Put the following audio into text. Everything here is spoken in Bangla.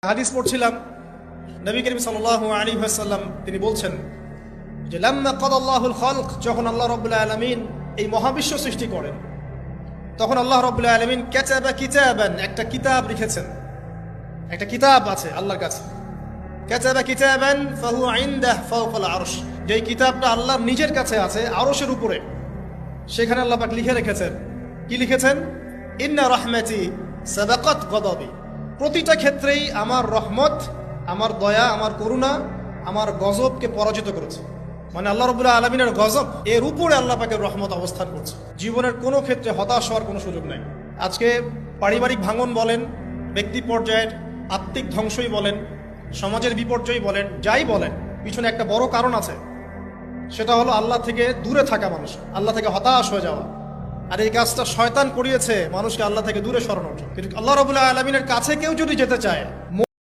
হাদিস পড়ছিলাম, নবী করিম সাল্লাল্লাহু আলাইহি ওয়াসাল্লাম তিনি বলছেন যে লাম্মা কাদাল্লাহুল খালক, যখন আল্লাহ রাব্বুল আলামিন এই মহাবিশ্ব সৃষ্টি করেন তখন আল্লাহ রাব্বুল আলামিন কাতাবা কিতাবান, একটা কিতাব লিখেছেন। একটা কিতাব আছে আল্লাহর কাছে, কাতাবা কিতাবান ফাহুয়া ইনদাহু ফাওকাল আরশ, যে কিতাবটা আল্লাহর নিজের কাছে আছে আরশের উপরে। সেখানে আল্লাহ পাক লিখে রেখেছেন, কি লিখেছেন? ইন্না রাহমাতি সাবাকাত গদাবি, প্রতিটা ক্ষেত্রেই আমার রহমত, আমার দয়া, আমার করুণা আমার গজবকে পরাজিত করেছে। মানে আল্লাহ রাব্বুল আলামিনের গজব এর উপরে আল্লাহ পাকের রহমত অবস্থান করছে। জীবনের কোনো ক্ষেত্রে হতাশ হওয়ার কোনো সুযোগ নাই। আজকে পারিবারিক ভাঙন বলেন, ব্যক্তি পর্যায়ের আত্মিক ধ্বংসই বলেন, সমাজের বিপর্যয় বলেন, যাই বলেন, পিছনে একটা বড় কারণ আছে। সেটা হলো আল্লাহ থেকে দূরে থাকা মানুষ, আল্লাহ থেকে হতাশ হয়ে যাওয়া। আর এই কাজটা শয়তান করিয়েছে মানুষকে আল্লাহ থেকে দূরে সরানোর জন্য। কিন্তু আল্লাহ রাব্বুল আলামিনের কাছে কেউ যদি যেতে চায়